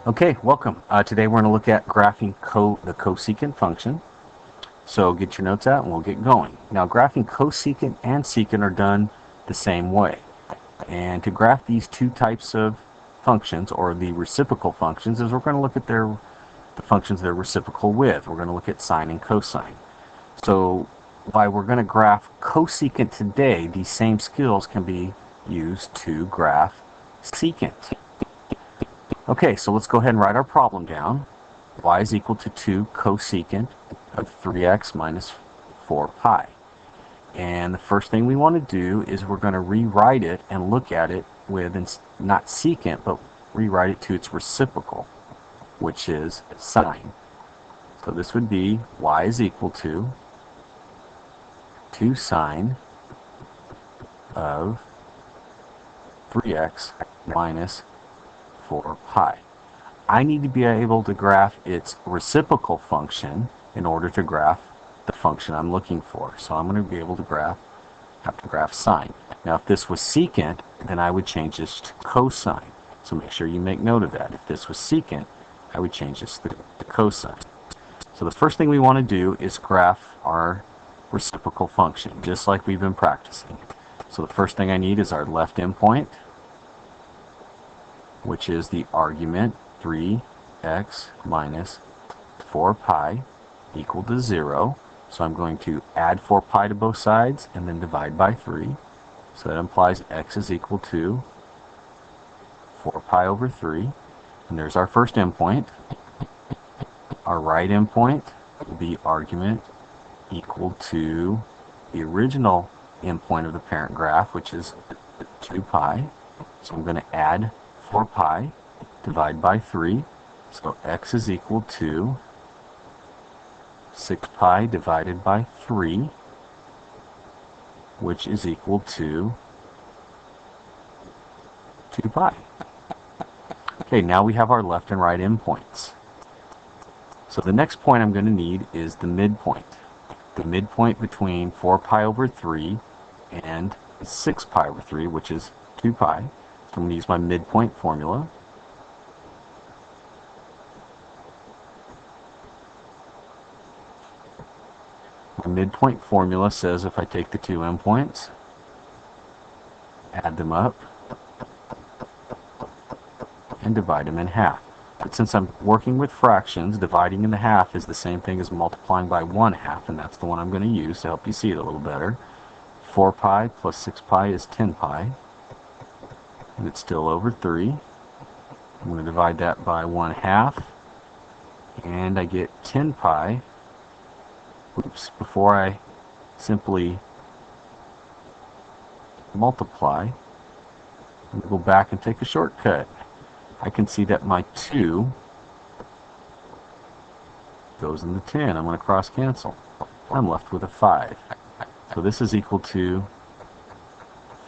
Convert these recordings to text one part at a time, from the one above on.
Okay, welcome. Today we're going to look at graphing the cosecant function. So get your notes out and we'll get going. Now graphing cosecant and secant are done the same way. And to graph these two types of functions, or the reciprocal functions, is we're going to look at the functions they're reciprocal with. We're going to look at sine and cosine. So while we're going to graph cosecant today, these same skills can be used to graph secant. Okay, so let's go ahead and write our problem down. Y is equal to 2 cosecant of 3x minus 4 pi. And the first thing we want to do is we're going to rewrite it and look at it with, not secant, but rewrite it to its reciprocal, which is sine. So this would be y is equal to 2 sine of 3x minus 4 pi. I need to be able to graph its reciprocal function in order to graph the function I'm looking for. So I'm going to be able to have to graph sine. Now if this was secant, then I would change this to cosine. So make sure you make note of that. If this was secant, I would change this to cosine. So the first thing we want to do is graph our reciprocal function, just like we've been practicing. So the first thing I need is our left endpoint, which is the argument 3x minus 4 pi equal to 0. So I'm going to add 4 pi to both sides and then divide by 3. So that implies x is equal to 4 pi over 3. And there's our first endpoint. Our right endpoint will be argument equal to the original endpoint of the parent graph, which is 2 pi. So I'm going to add 4 pi, divide by 3, so x is equal to 6 pi divided by 3, which is equal to 2 pi. Okay, now we have our left and right endpoints. So the next point I'm going to need is the midpoint. The midpoint between 4 pi over 3 and 6 pi over 3, which is 2 pi. I'm going to use my midpoint formula. The midpoint formula says if I take the two endpoints, add them up, and divide them in half. But since I'm working with fractions, dividing in the half is the same thing as multiplying by 1/2, and that's the one I'm going to use to help you see it a little better. 4 pi plus 6 pi is 10 pi. And it's still over 3. I'm going to divide that by 1/2, and I get 10 pi. Oops, before I simply multiply, I'm going to go back and take a shortcut. I can see that my 2 goes in the 10. I'm going to cross cancel. I'm left with a 5. So this is equal to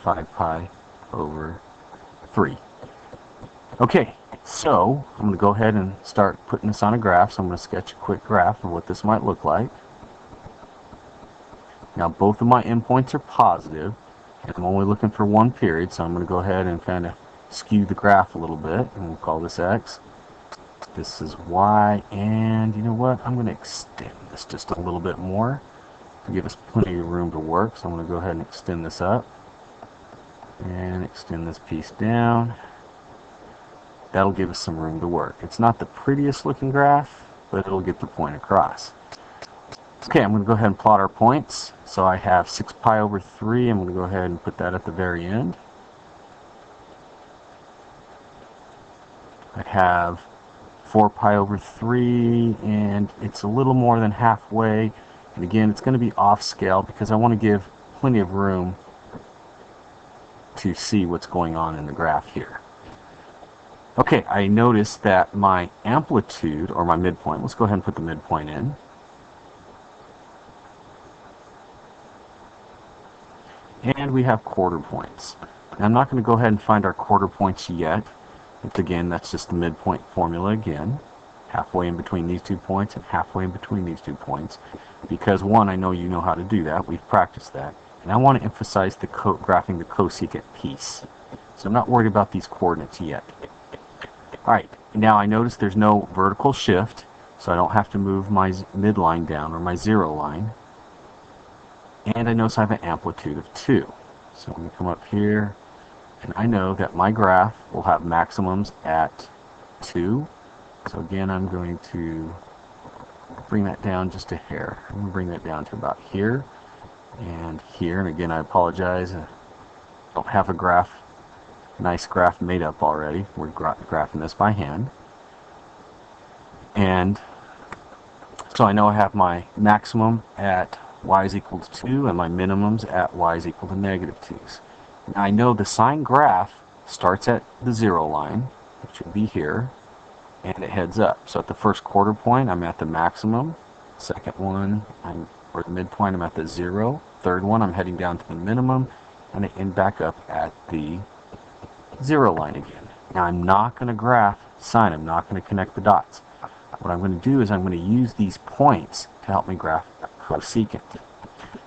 5 pi over 3. Okay, so I'm going to go ahead and start putting this on a graph. So I'm going to sketch a quick graph of what this might look like. Now both of my endpoints are positive, and I'm only looking for one period, so I'm going to go ahead and kind of skew the graph a little bit, and we'll call this x. This is y, and you know what? I'm going to extend this just a little bit more to give us plenty of room to work. So I'm going to go ahead and extend this up and extend this piece down. That'll give us some room to work. It's not the prettiest looking graph, but it'll get the point across. Okay, I'm going to go ahead and plot our points. So I have 6 pi over 3. I'm going to go ahead and put that at the very end. I have 4 pi over 3, and it's a little more than halfway. And again, it's going to be off scale because I want to give plenty of room to see what's going on in the graph here. Okay, I noticed that my amplitude, or my midpoint, let's go ahead and put the midpoint in. And we have quarter points. Now, I'm not going to go ahead and find our quarter points yet. Again, that's just the midpoint formula again. Halfway in between these 2 points and halfway in between these 2 points. Because one, I know you know how to do that. We've practiced that. And I want to emphasize the graphing the cosecant piece. So I'm not worried about these coordinates yet. Alright, now I notice there's no vertical shift, so I don't have to move my midline down or my zero line. And I notice I have an amplitude of 2. So I'm going to come up here, and I know that my graph will have maximums at 2. So again, I'm going to bring that down just a hair. I'm going to bring that down to about here and here. And again, I apologize. I don't have a nice graph made up already. We're graphing this by hand. And so I know I have my maximum at y is equal to 2 and my minimums at y is equal to -2's. Now I know the sine graph starts at the 0 line, which would be here, and it heads up. So at the first quarter point, I'm at the maximum. Second one, or the midpoint, I'm at the 0. Third one, I'm heading down to the minimum, and I end back up at the 0 line again. Now I'm not going to graph sine. I'm not going to connect the dots. What I'm going to do is I'm going to use these points to help me graph cosecant.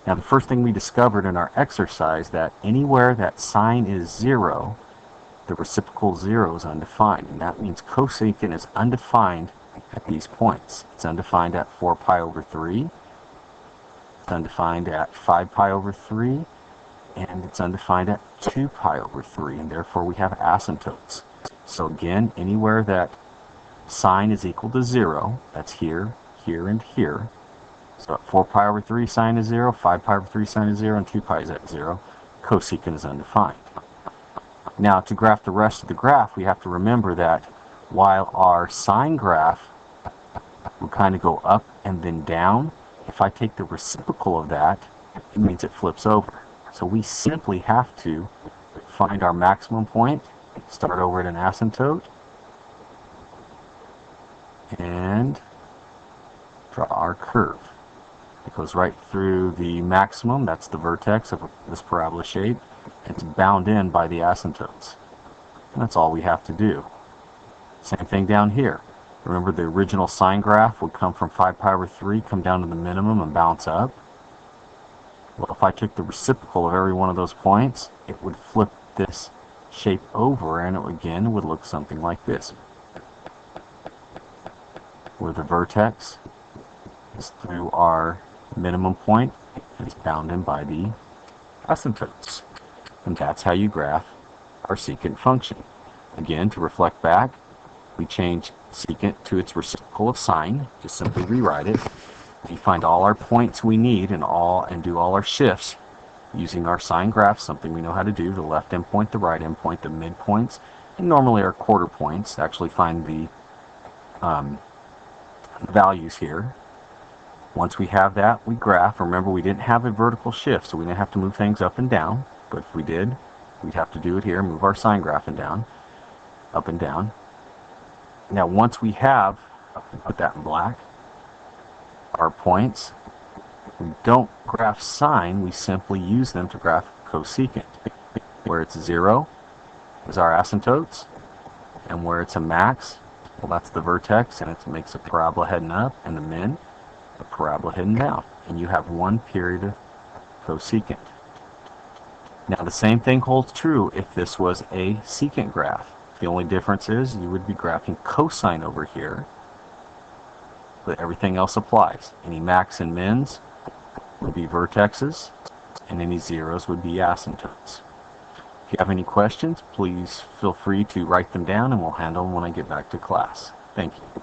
Now the first thing we discovered in our exercise that anywhere that sine is 0, the reciprocal 0 is undefined, and that means cosecant is undefined at these points. It's undefined at 4 pi over 3, it's undefined at 5 pi over 3, and it's undefined at 2 pi over 3, and therefore we have asymptotes. So again, anywhere that sine is equal to 0, that's here, here, and here. So at 4 pi over 3 sine is 0, 5 pi over 3 sine is 0, and 2 pi is at 0. Cosecant is undefined. Now to graph the rest of the graph, we have to remember that while our sine graph will kind of go up and then down, if I take the reciprocal of that, it means it flips over. So we simply have to find our maximum point, start over at an asymptote, and draw our curve. It goes right through the maximum, that's the vertex of this parabola shape. It's bound in by the asymptotes. And that's all we have to do. Same thing down here. Remember the original sine graph would come from 5 pi over 3, come down to the minimum and bounce up. Well, if I took the reciprocal of every one of those points, it would flip this shape over, and it again would look something like this, where the vertex is through our minimum point and is bound in by the asymptotes. And that's how you graph our secant function. Again, to reflect back, we change secant to its reciprocal of sine. Just simply rewrite it. We find all our points we need and do all our shifts using our sine graph, something we know how to do, the left endpoint, the right endpoint, the midpoints, and normally our quarter points. Actually find the values here. Once we have that, we graph. Remember, we didn't have a vertical shift, so we didn't have to move things up and down. But if we did, we'd have to do it here, move our sine graph and down, up and down. Now, once we have, put that in black, our points, we don't graph sine, we simply use them to graph cosecant. Where it's 0 is our asymptotes, and where it's a max, well, that's the vertex, and it makes a parabola heading up, and the min, a parabola heading down. And you have one period of cosecant. Now, the same thing holds true if this was a secant graph. The only difference is you would be graphing cosine over here, but everything else applies. Any max and mins would be vertexes, and any zeros would be asymptotes. If you have any questions, please feel free to write them down, and we'll handle them when I get back to class. Thank you.